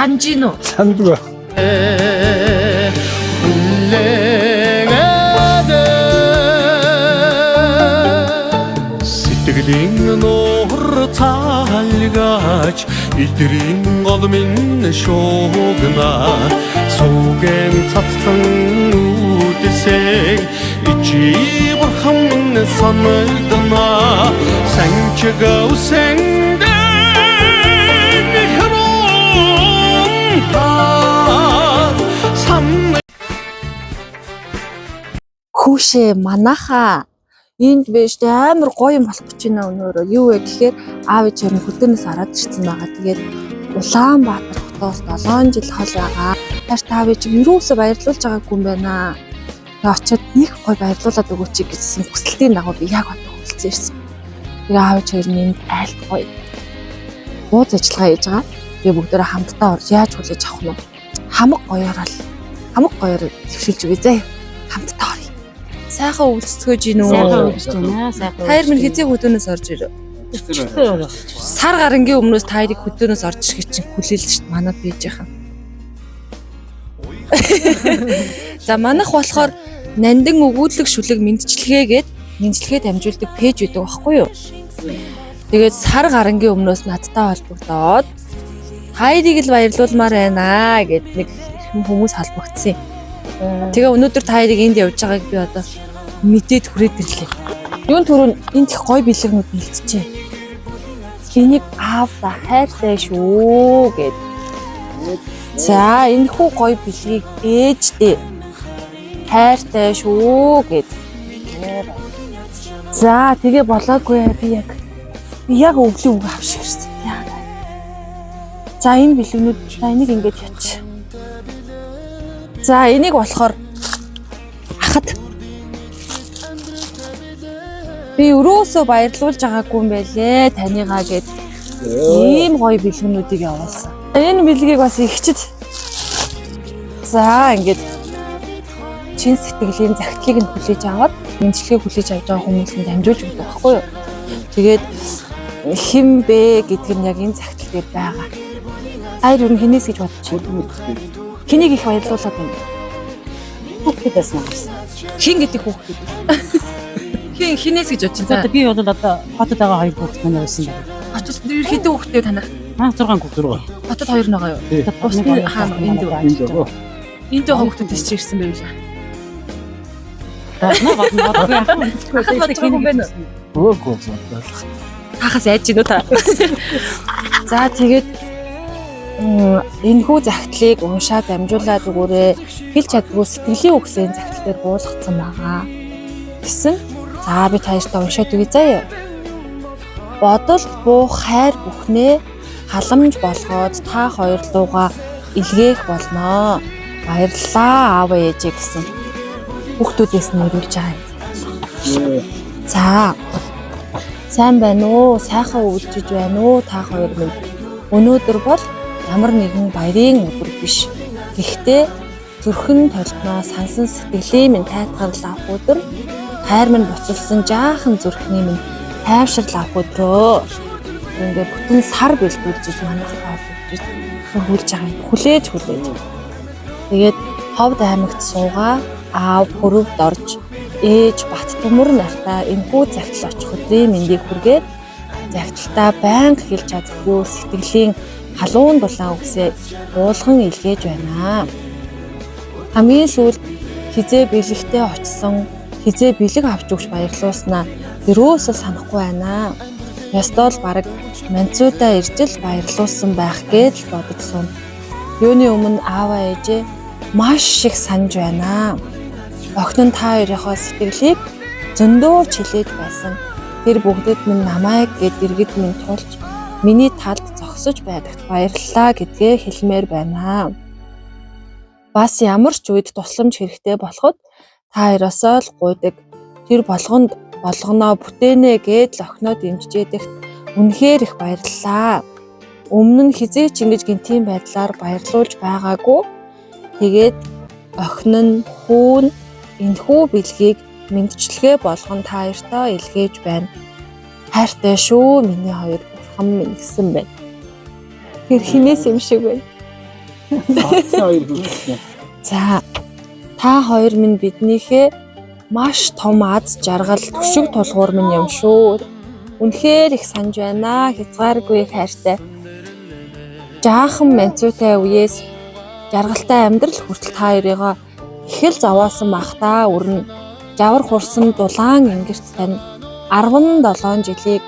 Санж гин үү? Сандгүй. Сэтгэлийн нуур цаалгаач идрийн гол минь шуугна сүүгэн цацлан үдсэй ичи бурхан минь санагдана санчиг үсэндэн хром та сан Хүүшээ манайхаа энд биш амар гоё юм болох гэж байна өнөөрөө. Юу вэ гэхээр аав ээж хоёр хөдөөнөөс ороод ирсэн байгаа. Тэгээд Улаанбаатар хотоос 7 жил хол байгаа. Тааш аав ээж юусоо баярлуулж байгаагүй юм байна. Тэгээд очиод нэг гоё баярлуулад өгөөч гэсэн хүсэлтийн дагуу би яг одоо хүлцэн ирсэн. Тэгээд аав ээж хоёр минь айлт гоё бууз ажиллагаа хийж байгаа. Тэгээд бүгдээрээ хамтдаа орж яаж хүлээж авах нь хамаг гоёор төвшилж өгье зэ. Хамтдаа оръё. Сайхан өвлцгөөж гин үү? Сайхан өвлөж байна. Сайхан. Хайр минь хизээ хөдөөнөөс орж ирв. Сар гарангийн өмнөөс таарыг хөдөөнөөс орж ирэх чинь хүлээлж шít манад бийж яхаа. За манайх болохоор нандин өгүүлэг шүлэг мэдчилгээгээд мэдчилгээ дамжуулдаг пэйж үүдэг байхгүй юу? Тэгээд сар гарангийн өмнөөс надтай холбогдоод таарыг л баярлуулмаар байна гэд нэг хүмүүс холбогдсон. Тэгээ өнөөдөр таарыг энд явж байгааг би одоо мэдээд хүрээд ирлээ. Юун түрүүн энд их гоё бэлгэнүүд бэлтжээ. Энийг аавда хайртай шүү гэд. За энэ хүү гоё бэлгийг ээждээ хайртай шүү гэд. За тэгээ болоогүй би яг өвлөө үг авшиг ирсэн. За энэ бэлгэнүүд за энийг ингэж яач. За энийг болохоор ахад би өрөөсөө баярлуулж байгаагүй юм байлээ таныгаа гэд ийм гоё бэлгэнүүдийг явуулсан. Энэ бэлгийг бас ихчид за ингээд чин сэтгэлийн загтлыг нь хүлээж аваад мэдчилгээ хүлээж авч байгаа хүмүүсэнд дамжуулж өгдөг байхгүй юу. Тэгээд хин бэ гэдг нь яг энэ загтал дээр байгаа. Хайр юу хинээс гэж бодчих. Хэнийг их баярлуулад байна? Хүүхдээс нэрсэн. Хин гэдэг хүүхдүүд. Хинээс гэж бодчих. За би бол одоо хотод байгаа хоёр хүүхэд манай байсан байна. Хотод нэр хэдэн хүүхдээ танах? 6 хүүхэд. Хотод хоёр байгаа юу? Бусны хаана энд үү? Энд хүүхдүүдээс чи ирсэн байвал. Өөгүй. Хахаас айж гинөө та. За тэгээд энэ хүү загтлыг уншаад дамжуулаад өгөөрэй. Хэлж чаддгүй сэтгэлийн үгсийн загтал дээр буулгацсан байгаа. Гэсэн. За би тааштай уншаад өгье заяа. Бодолд буух хайр бүхнээ халамж болгоод та хоёр лууга илгээх болно. Баярлалаа аав ээжээ гэсэн. Хүүхдүүдээс нэрүүлж байгаа юм. За. Сайн байна уу? Сайхан өвлжиж байна уу? Та хоёр минь өнөөдөр бол ямар нэгэн баярын өдөр биш. Гэхдээ зүрхэн толтноо сансан сэтгэлийн минь тайтгарлал авах өдөр, хайр минь буцалсан жаахан зүрхний минь тайвшрал авах өдрөө. Ингээд бүтэн сар бэлдүүлж манайхаа хүлж байгаа юм. Хүлээж. Тэгээд ховд аймагт суугаа аав хөрөвд орж ээж бат төмөр нартаа энэхүү загтал очих өдрийн мэндийг хүргээд загталтаа байнга хэлж чаддгүй сэтгэлийн халуун дулаан үгсээ уулган илгээж байна. Хамгийн сүүлд хизээ бэлэгтээ очсон, хизээ бэлэг авч өгч баярлуулснаа ерөөсөө санахгүй байна. Ястол бараг манцуудаа иржил баярлуулсан байх гэж бодсон. Юуны өмнө ааваа ээжээ маш их санаж байна. Охин нь та хоёрынхоо сэтгэлийг зөндөө чилээж байсан. Тэр бүгдэд минь намайг гэд иргэд минь тулж миний талд зогсож байдагт баярлалаа гэдгээ хэлмээр байна. Бас ямар ч үед тусламж хэрэгтэй болоход та хоёроосоо л гуйдаг. Тэр болгоноо бүтээнэ гэд л охиноо дэмжиж ядагт үнэхээр их баярлалаа. Өмнө нь хизээч ингэж гинтийн байдлаар баярлуулж байгаагүй. Тэгээд охин нь хүүн энэхүү бэлгийг мэдчилгээ болгон та хоёртоо илгээж байна. Хайртай шүү миний хоёр бурхан минь гэсэн байна. Тэр хинээс юм шиг байна. Хоёр хүүхэд. За та хоёр минь биднийхээ маш том аз жаргал төшиг тулгуур минь юм шүү. Үнэхээр их санаж байна. Хязгааргүй хайртай. Жаахан менцүүтэй үеэс жаргалтай амьдрал хүртэл та хоёрыгоо их л зовоосон бах та өрнө. Жавар хурсан дулаан ингэрт тань 17 жилийг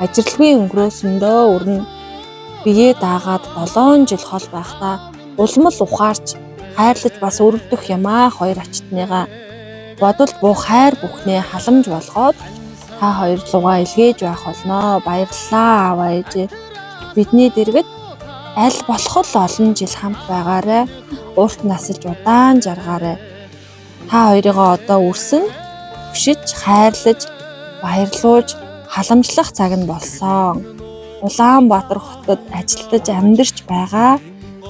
ажирлгүй өнгөрөөсөндөө өрнө. Биеэ даагаад 7 жил хол байхдаа улмал ухаарч хайрлаж бас өрөвдөх юмаа хоёр ачтныгаа бодол буух хайр бүхнээ халамж болгоод та хоёр лугаа илгээж байх болно. Баярлалаа аав ээж. Бидний дэргэд аль болох л олон жил хамт байгаарай. Урт насалж удаан жаргаарай. Та хоёрыгоо одоо үрсэн, хүшиж, хайрлаж, баярлуулж, халамжлах цаг нь болсон. Улаанбаатар хотод ажиллаж амьдарч байгаа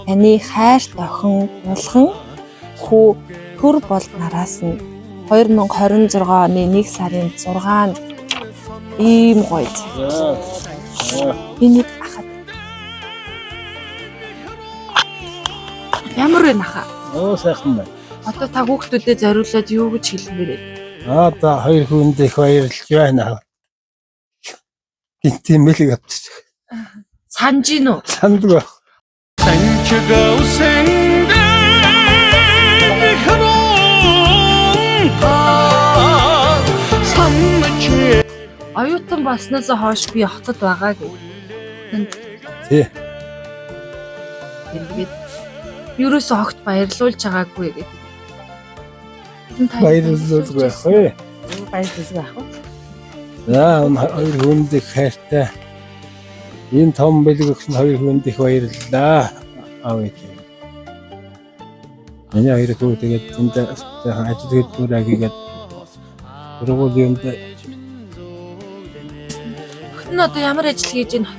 таны хайрт охин Улхан хүү төр бол нараас нь 2026 оны 1 сарын 6-нд ийм гоё. Энийг ахад. Ямар вэ наха? Сайхан байна. Одоо та хүүхдүүдэд зориулаад юу гэж хэлмээр вэ? Одоо хоёр хүнд их баярлж байна. Гинт мэлэг авчих. Санж гин үү? Сандгүй. Санчга усэнгэ хөрөн та самчи Оюутан болсноос хойш би хотод байгаа гэх. Тий. Тэгээд ерөөсөө огт баярлуулж байгаагүй гэх. Баярлуулгүй байх вэ? Баярлалаа яах вэ? За хоёр хүнд их хайртай. Ийм том бэлэг өгсөн хоёр хүнд их баярлалаа. Аав ээж. Миний хоёр хүү тэгээд энд ажил гээд дүүрээгээд сургуулийн Охин нь одоо ямар ажил хийж байна?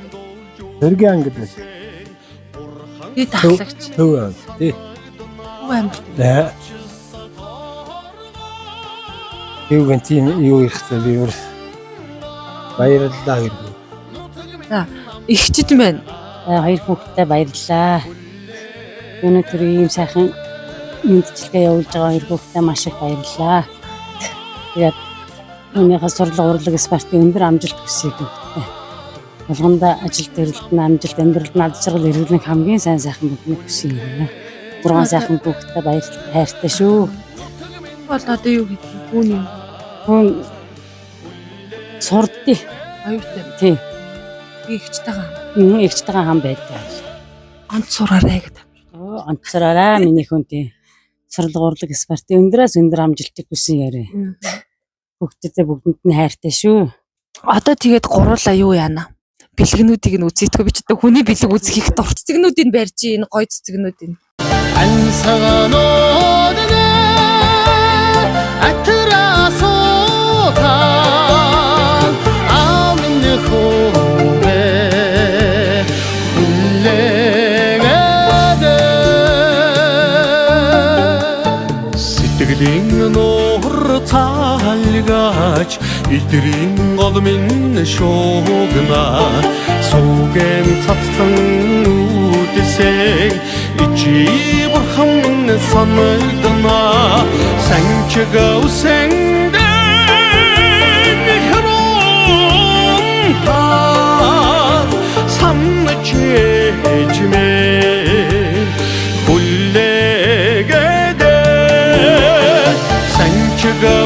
төргийн ангид байна. Би тахлагч. Төв. Тий. Юу амт. За. Юу гэнт юу ихтэй би өөр баярлалаа гэх. За, ихчд мэн. Хоёр хүүхэдтэй баярлалаа. Өнөөдөр ийм сайхан мэдчилгээ явуулж байгаа хоёр хүүхэдтэй маш их баярлалаа. Тэгээд өнөөхөө сурлага урлаг спортын өндөр амжилт хүсье хүүхэдтэй. Болгондоо ажил төрөлд нь амжилт, амьдралд нь ад жаргал эргэлэн хамгийн сайн сайхан бүхнийг хүсье юм. 3 сайхан хүүхэдтэй баярлалаа. Хайртай шүү. Бол одоо юу гэдэг вэ? Хүн сурдтыг. Оюутай. Тий. Би ихчтэйгаа. Эгчтэйгээ хам байдаг. Онц сураарай гэдэг. Онцороо миний хүн тий. Сурлага урлаг спортын өндөрөөс өндөр амжилтыг хүсэн яриа. Бүгдээ бүгдэнд нь хайртай шүү. Одоо тэгээд гуруулаа юу яана? Бэлгэнүүдийг нь үзээдгүй би ч одоо хүний бэлэг үзэх их дурцэгнүүдийг барьж ийн гой цэцэгнүүдийг. 안사가노네 아트라소타 아민네 호베 훌레가데 сэтгэлийн нуур цаалгаач идрийн гол минь шуугна суугэн цацлан үдэсэй ичи бурхан минь санагдана санчга усэнгэ хөрөн та самчэжмэ 훌레가데 санчга